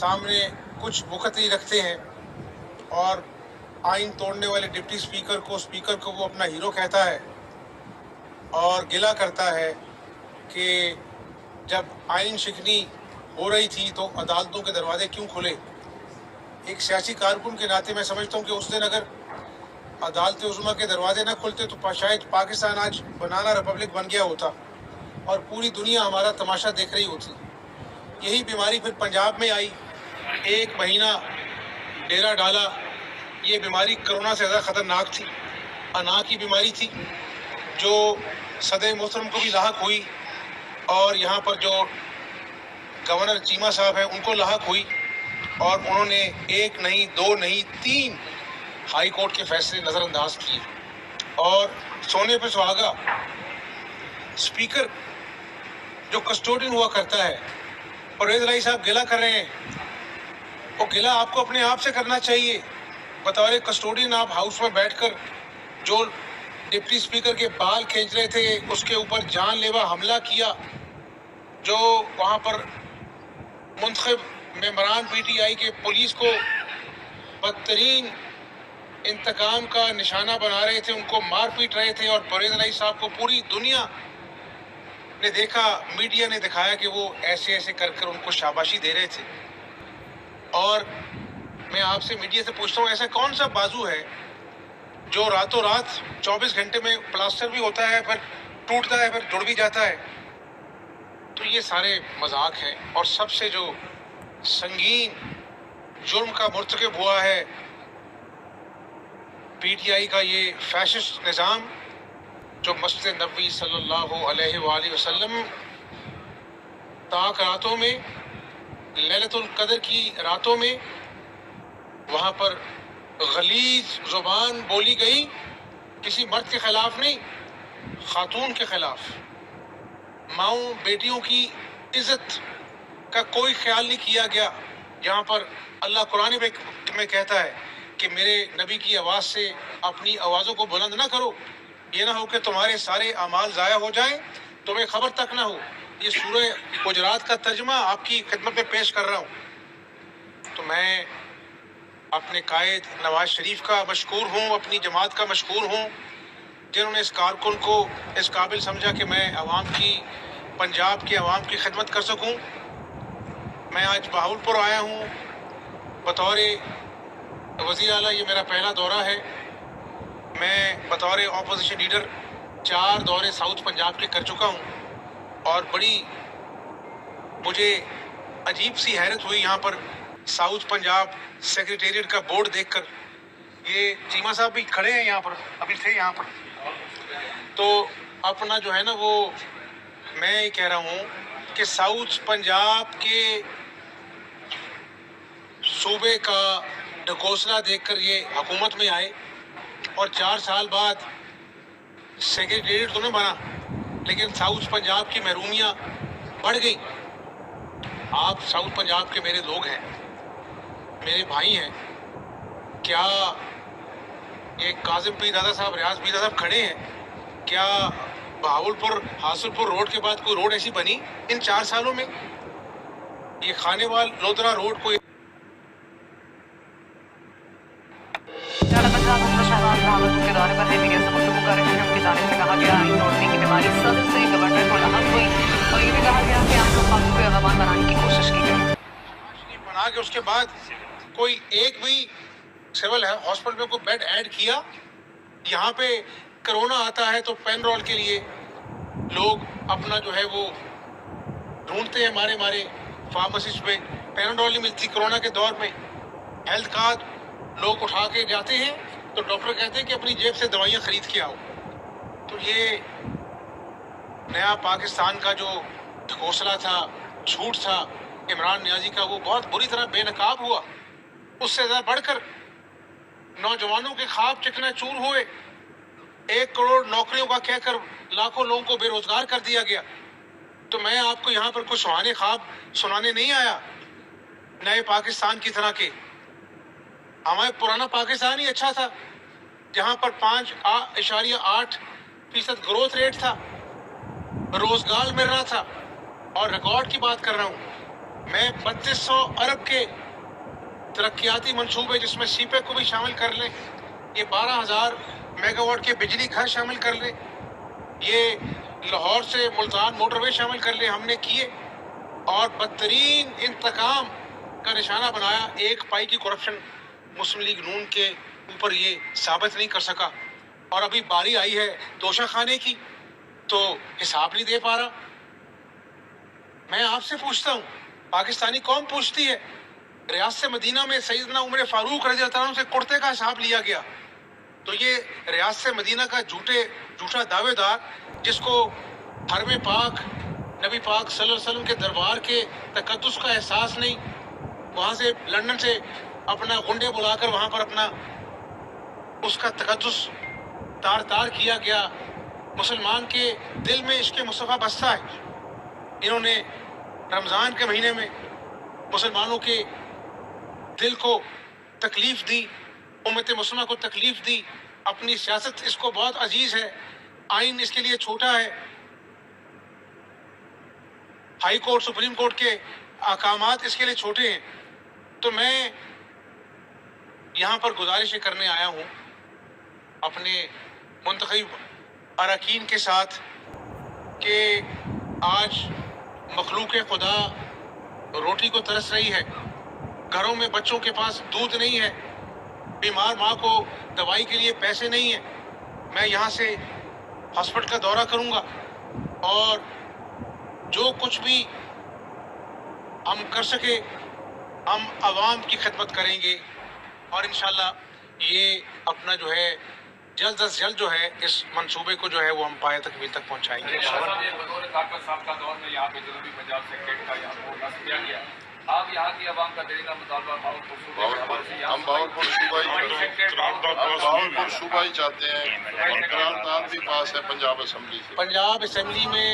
सामने कुछ मुकद्दरी रखते हैं और आइन तोड़ने वाले डिप्टी स्पीकर को वो अपना हीरो कहता है और गिला करता है कि जब आइन शिकनी हो रही थी तो अदालतों के दरवाजे क्यों खुले। एक सियासी कारकुन के नाते मैं समझता हूँ कि उस दिन अगर अदालत उज़्मा के दरवाजे ना खुलते तो शायद पाकिस्तान आज बनाना रिपब्लिक बन गया होता और पूरी दुनिया हमारा तमाशा देख रही होती। यही बीमारी फिर पंजाब में आई, 1 महीना डेरा डाला। ये बीमारी कोरोना से ज़्यादा ख़तरनाक थी, अना की बीमारी थी जो सदर मोहतरम को भी लाहक हुई और यहाँ पर जो गवर्नर चीमा साहब हैं उनको लाहक हुई और उन्होंने 1 नहीं 2 नहीं 3 हाई कोर्ट के फैसले नज़रअंदाज किए। और सोने पे सुहागा स्पीकर जो कस्टोडियन हुआ करता है, परवेज़ इलाही साहब गिला कर रहे हैं, वो गिला आपको अपने आप से करना चाहिए। बतौर कस्टोडियन आप हाउस में बैठकर जो डिप्टी स्पीकर के बाल खींच रहे थे उसके ऊपर जानलेवा हमला किया, जो वहाँ पर मुंतखब मेंबरान पीटीआई के पुलिस को बदतरीन इंतकाम का निशाना बना रहे थे, उनको मार पीट रहे थे और परवेज़ इलाही साहब को पूरी दुनिया ने देखा, मीडिया ने दिखाया कि वो ऐसे ऐसे कर कर उनको शाबाशी दे रहे थे। और मैं आपसे मीडिया से पूछता हूँ, ऐसा कौन सा बाजू है जो रातों रात 24 घंटे में प्लास्टर भी होता है, फिर टूटता है, फिर जुड़ भी जाता है। तो ये सारे मजाक हैं। और सबसे जो संगीन जुर्म का मुर्तकब हुआ है पीटीआई का ये फैशिस्ट निज़ाम, जो मस्जिद नबवी सल्लल्लाहु अलैहि वसल्लम ताक रातों में, लैलतुल कदर की रातों में वहाँ पर गलीज ज़ुबान बोली गई, किसी मर्द के ख़िलाफ़ नहीं, ख़ातून के ख़िलाफ़। माँओं बेटियों की इज़्ज़त का कोई ख्याल नहीं किया गया। जहाँ पर अल्लाह कुरान में कहता है कि मेरे नबी की आवाज़ से अपनी आवाज़ों को बुलंद ना करो, ये ना हो कि तुम्हारे सारे अमाल ज़ाया हो जाएं, तुम्हें खबर तक ना हो। ये सूरह हुजरात का तर्जुमा आपकी खिदमत में पेश कर रहा हूँ। तो मैं अपने कायद नवाज शरीफ का मशकूर हूँ, अपनी जमात का मशकूर हूँ, जिन्होंने इस कारकुन को इस काबिल समझा कि मैं आवाम की, पंजाब के आवाम की खिदमत कर सकूँ। मैं आज बहावलपुर आया हूँ बतौर वज़ीर आला, ये मेरा पहला दौरा है। मैं बतौर ऑपोजिशन लीडर 4 दौरे साउथ पंजाब के कर चुका हूँ और बड़ी मुझे अजीब सी हैरत हुई यहाँ पर साउथ पंजाब सेक्रेटेरिएट का बोर्ड देखकर। ये चीमा साहब भी खड़े हैं यहाँ पर, अभी थे यहाँ पर। तो अपना जो है ना, वो मैं ये कह रहा हूँ कि साउथ पंजाब के सूबे का ढकोसला देखकर ये हुकूमत में आए और 4 साल बाद सेक्रेटेरिएट तो नहीं बना, लेकिन साउथ पंजाब की महरूमियाँ बढ़ गई। आप साउथ पंजाब के मेरे लोग हैं, मेरे भाई हैं। क्या ये काजिम पीर दादा साहब, रियाज पीर दादा साहब खड़े हैं, क्या बहावलपुर हासिलपुर रोड के बाद कोई रोड ऐसी बनी इन 4 सालों में? ये खानेवाल लोधरा रोड को के दौरे पर है, मीडिया से गुफ्तगू कर रहे हैं। उनकी जानिब से कहा गया आइन तोड़ने की बीमारी सदर से गवर्नर को लाहक हुई और ये भी कहा गया कि आप लोग कानून को अमान बनाने की कोशिश की गई बना के उसके बाद कोई एक भी सिविल हॉस्पिटल में कोई बेड ऐड किया। यहाँ पे कोरोना आता है तो पेनरोल के लिए लोग अपना जो है वो ढूंढते हैं, मारे फार्मासिस्ट पे पेनरोल नहीं मिलती कोरोना के दौर में। हेल्थ कार्ड लोग उठा के जाते हैं तो डॉक्टर कहते हैं कि अपनी जेब से दवाइयाँ खरीद के आओ। तो ये नया पाकिस्तान का जो ढकोसला था, झूठ था इमरान नियाजी का, वो बहुत बुरी तरह बेनकाब हुआ। उससे ज़्यादा बढ़कर नौजवानों के ख्वाब चिकनाचूर हुए। 1 करोड़ नौकरियों का कहकर लाखों लोगों को बेरोजगार कर दिया गया। तो मैं आपको यहाँ पर कुछ सुहाने ख्वाब सुनाने नहीं आया नए पाकिस्तान की तरह के। हमारे पुराना पाकिस्तान ही अच्छा था, जहाँ पर 5.8% ग्रोथ रेट था, रोजगार मिल रहा था। और रिकॉर्ड की बात कर रहा हूँ, मैं 3200 अरब के तरक्याती मंसूबे जिसमें सीपेक को भी शामिल कर लें, ये 12,000 मेगावाट के बिजली घर शामिल कर लें, ये लाहौर से मुल्तान मोटरवे शामिल कर लें, हमने किए और बदतरीन इंतकाम का निशाना बनाया। एक पाई की करप्शन मुस्लिम लीग नून के ऊपर ये साबित नहीं कर सका और अभी बारी आई है तोशा खाने की तो हिसाब नहीं दे पा रहा। मैं आपसे पूछता हूँ, पाकिस्तानी कौम पूछती है, रियासत मदीना में सैयदना उमर फारूक रज़ी अल्लाह अन्हु से कुर्ते का हिसाब लिया गया, तो ये रियासत मदीना का झूठा दावेदार जिसको हरम पाक नबी पाक सल्लल्लाहु अलैहि वसल्लम के दरबार के तकद्दुस का एहसास नहीं, वहाँ से लंदन से अपना गुंडे बुलाकर वहाँ पर अपना उसका तकद्दुस तार तार किया गया। मुसलमान के दिल में इश्क़ मुस्तफ़ा बसता है। इन्होंने रमज़ान के महीने में मुसलमानों के दिल को तकलीफ़ दी, उम्मत मुस्लिमा को तकलीफ़ दी। अपनी सियासत इसको बहुत अजीज़ है, आइन इसके लिए छोटा है, हाई कोर्ट सुप्रीम कोर्ट के अहकामात इसके लिए छोटे हैं। तो मैं यहाँ पर गुजारिश करने आया हूँ अपने मुंतखब अरकान के साथ कि आज मखलूक खुदा रोटी को तरस रही है, घरों में बच्चों के पास दूध नहीं है, बीमार माँ को दवाई के लिए पैसे नहीं है। मैं यहाँ से हॉस्पिटल का दौरा करूँगा और जो कुछ भी हम कर सके हम आवाम की खिदमत करेंगे और इंशाल्लाह ये अपना जो है जल्द अज जल्द जो है इस मंसूबे को जो है वो हम पाए तकमील तक पहुँचाएंगे। आप यहाँ की आवाम का दरीना मुतालबा हम बावलपुर सूबाई चाहते हैं और करारदाद भी पास है पंजाब असम्बली से। पंजाब असम्बली में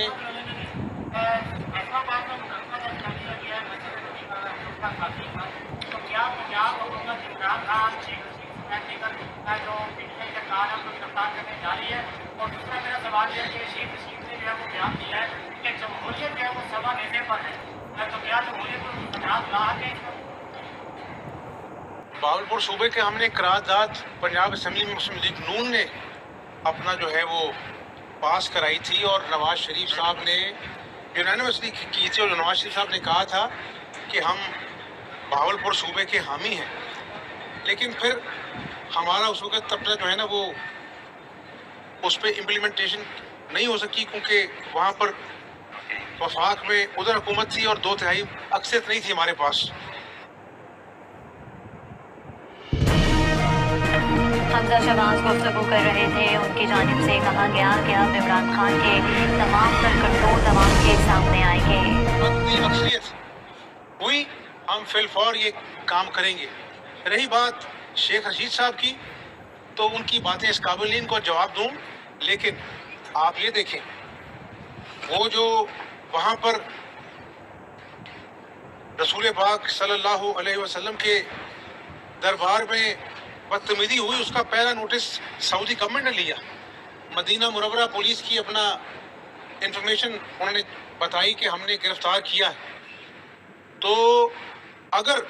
और दूसरा मेरा सवाल है कि शीख ने जो है वो बयान दिया है कि जमहूरियत जो है वो सभा लेने पर है, तो क्या जमहूरियत को गुजरात ला आके बावलपुर सूबे के हमने करारदाद पंजाब असम्बली में मुस्लिम लीग नून ने अपना जो है वो पास कराई थी और नवाज शरीफ साहब ने यूनानिमसली की थी और नवाज शरीफ साहब ने कहा था कि हम बावलपुर सूबे के हामी हैं। लेकिन फिर हमारा उस वक्त अपना जो है ना वो उस पर इम्प्लीमेंटेशन नहीं हो सकी क्योंकि वहाँ पर वफाक में उधर हुकूमत थी और 2/3 अक्सरियत नहीं थी हमारे पास। हमजा शहबाज गुफ्तगू कर रहे थे, उनकी जानिब से कहा गया कि अब इमरान खान के तमाम तर करतूत अवाम के सामने आएंगे। अक्सरियत हुई हम फिलफौर ये काम करेंगे। रही बात शेख रशीद साहब की तो उनकी बातें इस काबिल को जवाब दूं, लेकिन आप ये देखें वो जो वहाँ पर रसूल पाक सल्लल्लाहु अलैहि वसल्लम के दरबार में बदतमीजी हुई, उसका पहला नोटिस सऊदी गवर्नमेंट ने लिया। मदीना मुनव्वरा पुलिस की अपना इंफॉर्मेशन उन्होंने बताई कि हमने गिरफ्तार किया है। तो अगर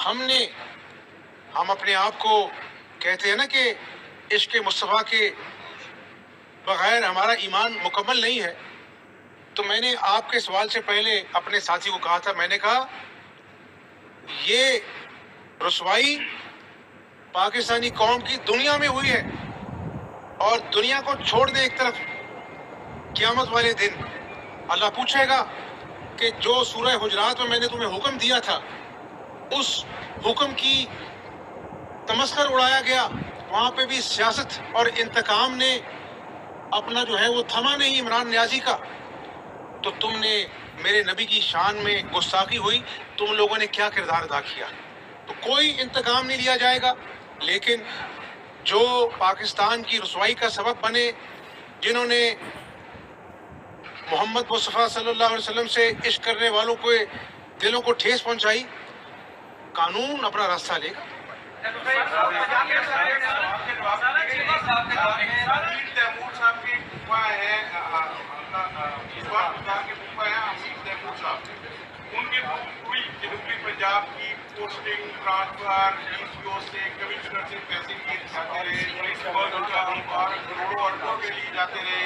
हम अपने आप को कहते हैं ना कि इश्क़ मुस्तफ़ा के बग़ैर हमारा ईमान मुकम्मल नहीं है, तो मैंने आपके सवाल से पहले अपने साथी को कहा था, मैंने कहा ये रुसवाई पाकिस्तानी कौम की दुनिया में हुई है और दुनिया को छोड़ दे एक तरफ, क़यामत वाले दिन अल्लाह पूछेगा कि जो सूरह हुजरात में मैंने तुम्हें हुक्म दिया था उस हुक्म की तमस्कर उड़ाया गया, वहाँ पे भी सियासत और इंतकाम ने अपना जो है वो थमा नहीं इमरान न्याजी का। तो तुमने मेरे नबी की शान में गुस्ताखी हुई, तुम लोगों ने क्या किरदार अदा किया। तो कोई इंतकाम नहीं लिया जाएगा, लेकिन जो पाकिस्तान की रुसवाई का सबब बने, जिन्होंने मोहम्मद मुस्तफ़ा सल्लल्लाहु अलैहि वसल्लम से इश्क करने वालों को दिलों को ठेस पहुंचाई, कानून अपना रास्ता लेगा। ट्रांसफर डीसीओ से कमिश्नर से पैसे लिए जाते रहे और उनका अनुमान करोड़ों अरबों में लिए जाते रहे।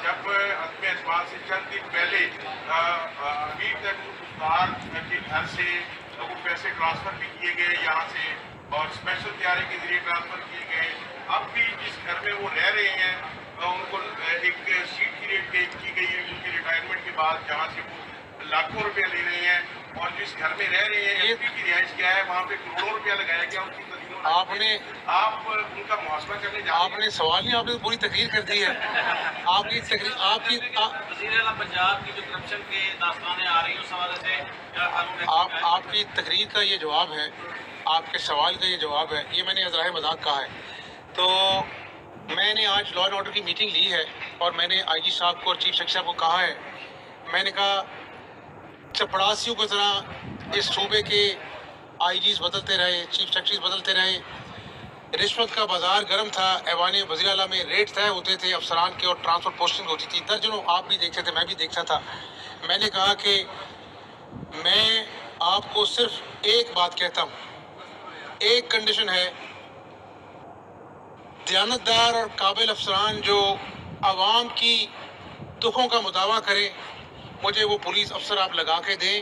जब हतम एतमाद से चंद दिन पहले अभी तक मुख्तार के घर से वो पैसे ट्रांसफर भी किए गए यहाँ से और स्पेशल तैयारी के जरिए ट्रांसफर किए गए। अब भी जिस घर में वो रह रहे हैं उनको एक सीट क्रिएट की गई है उनके रिटायरमेंट के बाद, जहाँ से वो लाखों रुपए ले रहे हैं और जिस घर में रह रहे हैं एमपी की रिहाइश क्या है वहाँ पे करोड़ों रुपया लगाया गया उनकी तस्वीरों। आप उनका मुआवजा करने जा आपने सवाल नहीं, आपने पूरी तकरीर कर दी है। आपकी तकरीर आपकी वज़ीर-ए-आला पंजाब की जो करप्शन के दास्तानें आ रही हैं उस हवाले से आपकी तकरीर का ये जवाब है, आपके सवाल का ये जवाब है। ये मैंने अज़राए मजाक कहा है। तो मैंने आज लॉ एंड ऑर्डर की मीटिंग ली है और मैंने आईजी साहब को और चीफ सेक्रेटरी साहब को कहा है, मैंने कहा चपड़ासियों की तरह इस सूबे के आईजीज बदलते रहे, चीफ सेक्रेटरीज बदलते रहे, रिश्वत का बाजार गर्म था, ऐवान वज़ीर आला में रेट तय होते थे अफसरान के और ट्रांसफर पोस्टिंग होती थी, दर्जनों आप भी देखते थे, मैं भी देखता था। मैंने कहा कि मैं आपको सिर्फ एक बात कहता हूँ, एक कंडीशन है, दयानतदार और काबिल अफसरान जो आवाम की दुखों का मुदावा करें, मुझे वो पुलिस अफसर आप लगा के दें।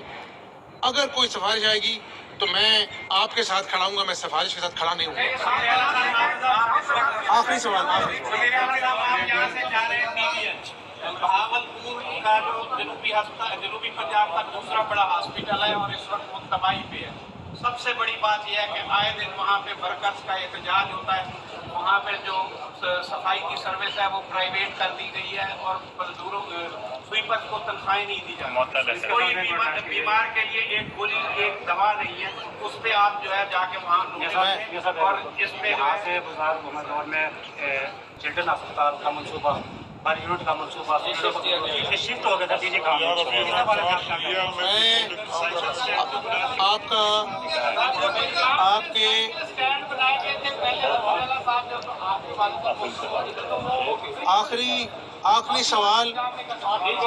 अगर कोई सिफारिश आएगी तो मैं आपके साथ खड़ा हूँगा, मैं सिफारिश के साथ खड़ा नहीं हूँ। आखिरी सवाल बहावलपुर का जो जनूबी पंजाब का दूसरा बड़ा हॉस्पिटल है और इस वक्त वो तबाही पे है। सबसे बड़ी बात यह है कि आए दिन वहाँ पे वर्कर्स का एहतजाज होता है, वहाँ पे जो सफाई की सर्विस है वो प्राइवेट कर दी गई है और मजदूरों स्वीपर को तनख्वाहें नहीं दी जाती। कोई बीमार के लिए एक गोली एक दवा नहीं है, उस पर आप जो है जाके वहाँ और इस पे दौर में चिल्ड्रन अस्पताल का मनसूबा हर यूनिट का मनसूबा शिफ्ट हो गया था। चीजें काम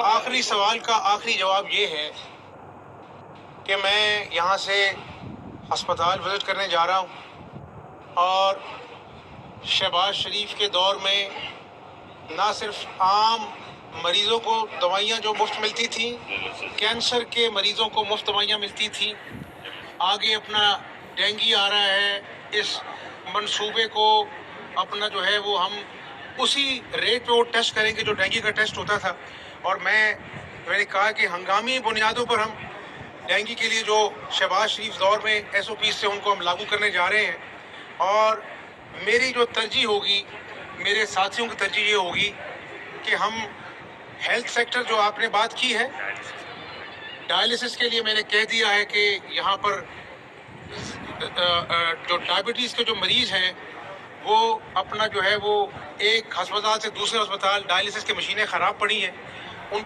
आखिरी सवाल का आखिरी जवाब ये है कि मैं यहाँ से अस्पताल विजिट करने जा रहा हूँ और शहबाज शरीफ के दौर में ना सिर्फ आम मरीज़ों को दवाइयाँ जो मुफ्त मिलती थी, कैंसर के मरीज़ों को मुफ्त दवाइयाँ मिलती थी, आगे अपना डेंगू आ रहा है, इस मंसूबे को अपना जो है वो हम उसी रेट पे वो टेस्ट करेंगे जो डेंगू का टेस्ट होता था। और मैंने कहा कि हंगामी बुनियादों पर हम डेंगू के लिए जो शहबाज शरीफ दौर में SOP से उनको हम लागू करने जा रहे हैं। और मेरी जो तरजीह होगी, मेरे साथियों की तरजीह ये होगी कि हम हेल्थ सेक्टर जो आपने बात की है, डायलिसिस के लिए मैंने कह दिया है कि यहाँ पर जो डायबिटीज़ के जो मरीज़ हैं वो अपना जो है वो एक अस्पताल से दूसरे अस्पताल डायलिसिस की मशीनें ख़राब पड़ी हैं उन